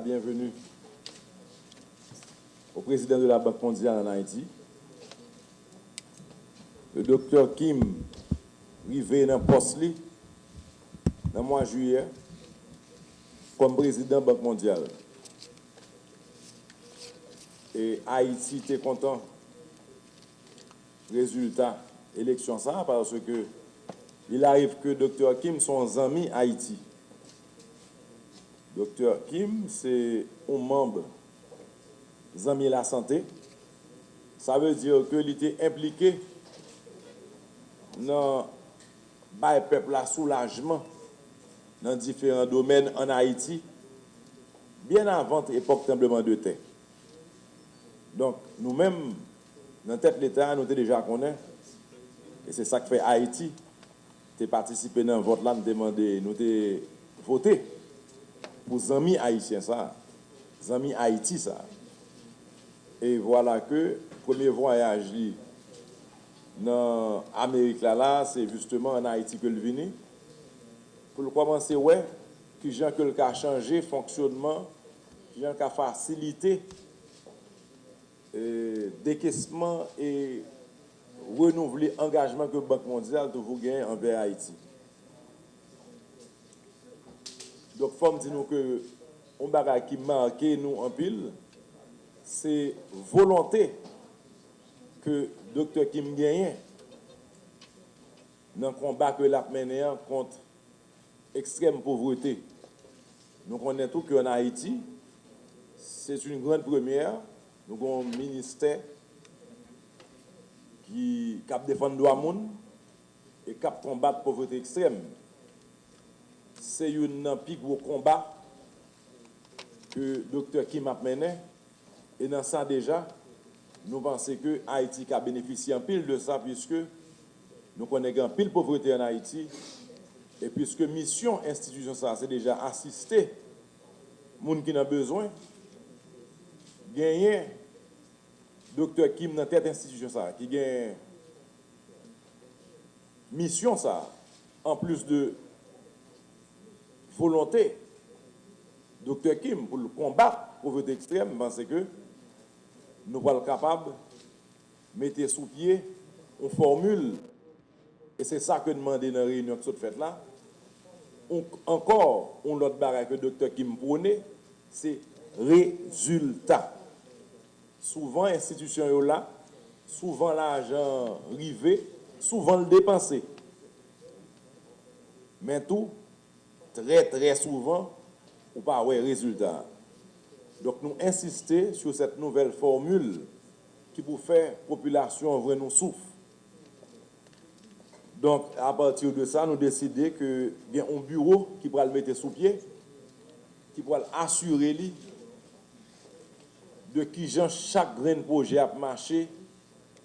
Bienvenue au président de la Banque mondiale en Haïti, le docteur Kim, arrivé dans le poste dans le mois de juillet comme président de la Banque mondiale. Et Haïti était content résultat élection ça parce que il arrive que docteur Kim sont amis Haïti. Docteur Kim, c'est un membre amis la santé. Ça veut dire que il était impliqué dans le peuple à soulagement dans différents domaines en Haïti, bien avant l'époque tremblement de terre. Donc, nous-mêmes, dans tête de l'État, nous sommes déjà connus. Et c'est ça que fait Haïti. Nous participé dans le vote là, nous demandé, nous avons voté pour les amis haïtiens, ça. Les amis Haïti, ça. Et voilà que le premier voyage dans l'Amérique là, c'est justement en Haïti que le venu. Pour commencer, ouais, que gens que le cas changé fonctionnement, que gens qui a facilité décaissement et renouveler l'engagement que la Banque mondiale de vous gagne envers Haïti. Donc, il faut me dire que un bagage qui marque nous en pile, c'est volonté que Dr. Kim gagne dans le combat que l'a mené contre l'extrême pauvreté. Nous connaissons tout qu'en Haïti, c'est une grande première. Nous avons un ministère qui défend le droit monde et qui combat la pauvreté extrême. C'est un plus gros combat que Dr. Kim a mené. Et dans ça déjà, nous pensons que Haïti a bénéficié en pile de ça puisque nous connaissons pile pauvreté en Haïti. Et puisque mission institution ça, c'est déjà assister les gens qui ont besoin, gagner docteur Kim dans tête institution ça, qui gagne mission ça, en plus de volonté, docteur Kim pour le combat pauvreté extrême, parce que nous sommes capables de mettre sous pied une formule, et c'est ça que nous demandons dans la réunion de cette fête là. Encore, un autre barrage que le docteur Kim prône, c'est résultat. Souvent, l'institution est là, souvent l'argent rivé, souvent le dépensé. Mais tout, très souvent, ou pas ouais résultat. Donc nous insistons sur cette nouvelle formule qui pour faire la population vrai nous souffre. Donc à partir de ça, nous décidons que il y a un bureau qui pourra le mettre sous pied, qui pourra assurer lui de qui genre chaque grain de projet a marché,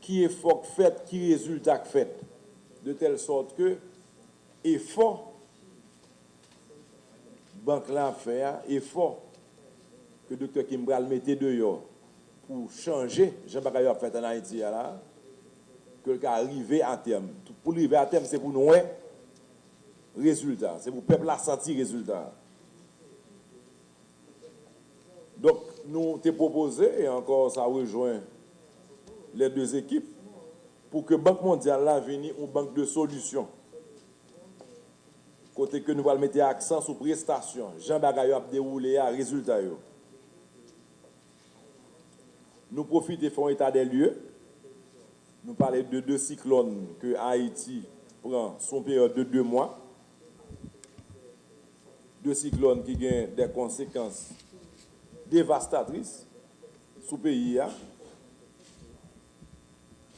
qui effort fait, qui résultat fait, de telle sorte que effort banque là fait effort que docteur Kimbral mettait dehors pour changer Jean-Baptiste a fait en Haïti là que le cas arriver à terme. Pour arriver à terme, c'est pour nous résultat, c'est pour le peuple à sentir résultat. Donc nous t'ai proposé et encore ça rejoint les deux équipes pour que Banque mondiale là vienne une banque de solutions. Côté que nous allons mettre accent sur prestation, Jean Bagayo a déroulé à résultat yo. Nous profitons de faire état des lieux. Nous parlons de 2 cyclones que Haïti prend son période de 2 mois. 2 cyclones qui ont des conséquences dévastatrices sur le pays,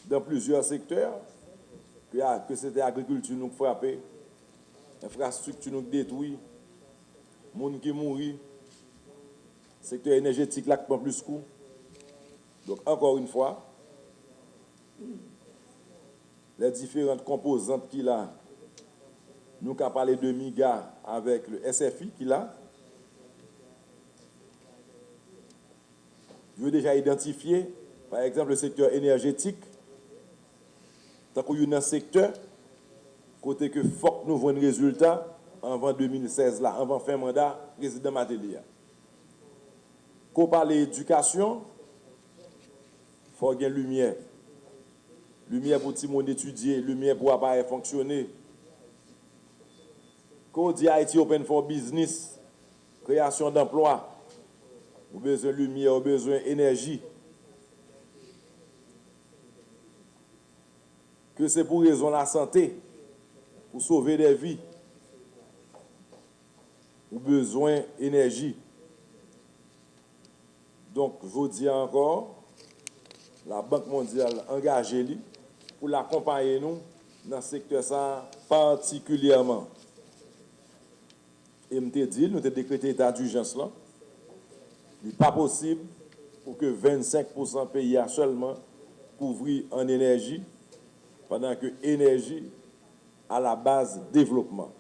dans plusieurs secteurs, que c'était l'agriculture nous frappée, l'infrastructure nous détruit, les gens qui mourent, le secteur énergétique là qui prend plus de coups. Donc encore une fois, les différentes composantes qu'il a, nous avons parlé de MIGA avec le SFI qu'il a. Je veux déjà identifier, par exemple, le secteur énergétique, tant qu'il y a un secteur, côté que faut que nous voyons un résultat avant 2016, là, avant fin mandat, président Matéli. qu'on parle d'éducation, il faut qu'il y ait lumière. Lumière pour tout le monde étudier, lumière pour appareil fonctionner. Quand on dit Haïti Open for Business, création d'emplois, on a besoin de lumière, on a besoin d'énergie. Que c'est pour raison de la santé, pour sauver des vies. On a besoin d'énergie. Donc, je vous dis encore, la Banque mondiale engagée pour l'accompagner nous dans ce secteur ça particulièrement. Et je dit, nous avons décrété l'état d'urgence là. Il n'est pas possible pour que 25% pays a seulement couvrir en énergie, pendant que l'énergie à la base développement.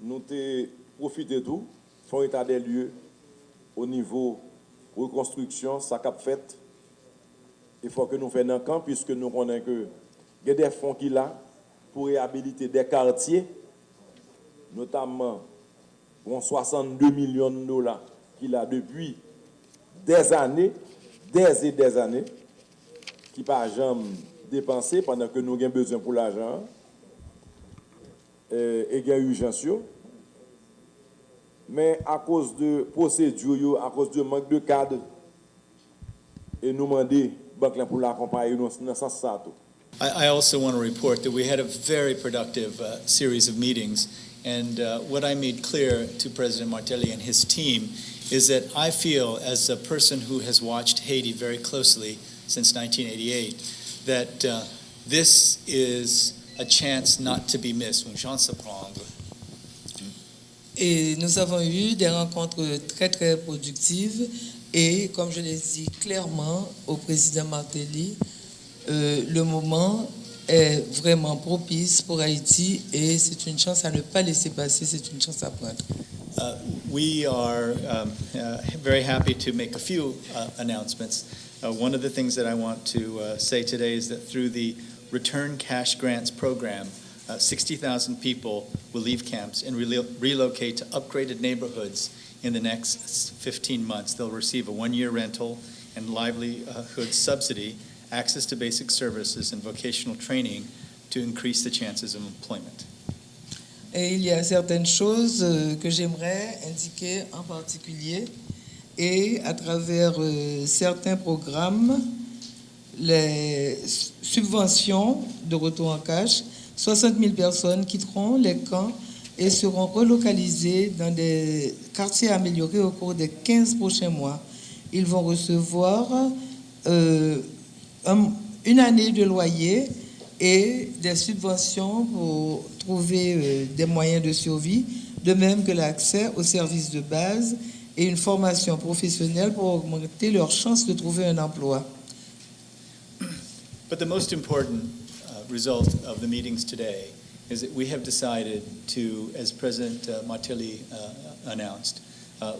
Nous avons profité de tout, font état des lieux au niveau reconstruction, ça cap fait. Il faut que nous fassions un camp, puisque nous connaissons que il y a des fonds qui là pour réhabiliter des quartiers, notamment 62 millions de dollars qu'il a depuis des années, des années, qui pas jamais dépensé pendant que nous avons besoin pour l'argent et il y a urgence. Mais à cause de procédures, à cause de manque de cadre, et nous demandons banque pour l'accompagner dans ce sens. I also want to report that we had a very productive series of meetings, and what I made clear to President Martelly and his team is that I feel, as a person who has watched Haiti very closely since 1988, that this is a chance not to be missed, une chance à prendre. Et nous avons eu des rencontres très très productives et comme je l'ai dit clairement au président Martelly, le moment est vraiment propice pour Haïti et c'est une chance à ne pas laisser passer, c'est une chance à prendre. We are very happy to make a few announcements. One of the things that I want to say today is that through the Return Cash Grants program, 60,000 people will leave camps and relocate to upgraded neighborhoods in the next 15 months. They'll receive a one-year rental and livelihood subsidy, access to basic services and vocational training to increase the chances of employment. Et il y a certaines choses que j'aimerais indiquer en particulier et à travers certains programmes, les subventions de retour en cash, 60 000 personnes quitteront les camps et seront relocalisées dans des quartiers améliorés au cours des 15 prochains mois. Ils vont recevoir une année de loyer et des subventions pour trouver des moyens de survie, de même que l'accès aux services de base et une formation professionnelle pour augmenter leurs chances de trouver un emploi. But the most important result of the meetings today is that we have decided to, as President Martelly announced,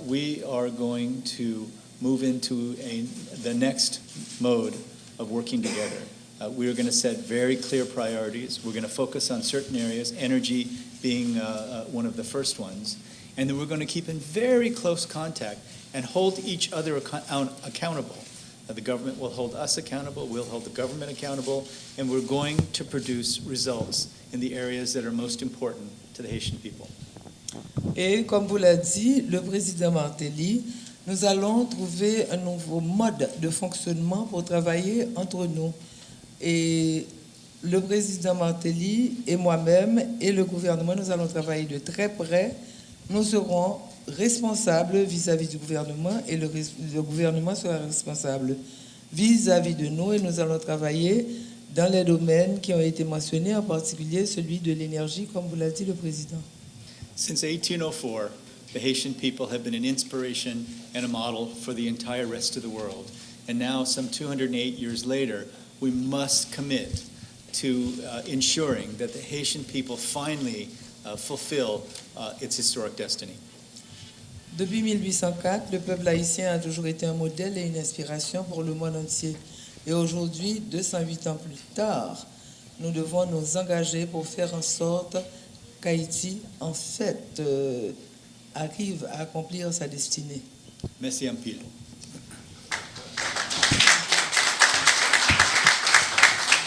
we are going to move into the next mode of working together. We are going to set very clear priorities. We're going to focus on certain areas, energy being one of the first ones. And then we're going to keep in very close contact and hold each other accountable. The government will hold us accountable, we'll hold the government accountable, and we're going to produce results in the areas that are most important to the Haitian people. Et comme vous l'avez dit, le président Martelly, nous allons trouver un nouveau mode de fonctionnement pour travailler entre nous. Et le président Martelly et moi-même et le gouvernement, nous allons travailler de très près. Nous serons responsables vis-à-vis du gouvernement et le gouvernement sera responsable vis-à-vis de nous et nous allons travailler dans les domaines qui ont été mentionnés, en particulier celui de l'énergie, comme vous l'a dit le président. Since 1804, the Haitian people have been an inspiration and a model for the entire rest of the world. And now, some 208 years later, we must commit to ensuring that the Haitian people finally fulfill its historic destiny. Depuis 1804, le peuple haïtien a toujours été un modèle et une inspiration pour le monde entier. Et aujourd'hui, 208 ans plus tard, nous devons nous engager pour faire en sorte qu'Haïti, en fait, arrive à accomplir sa destinée. Merci un pile.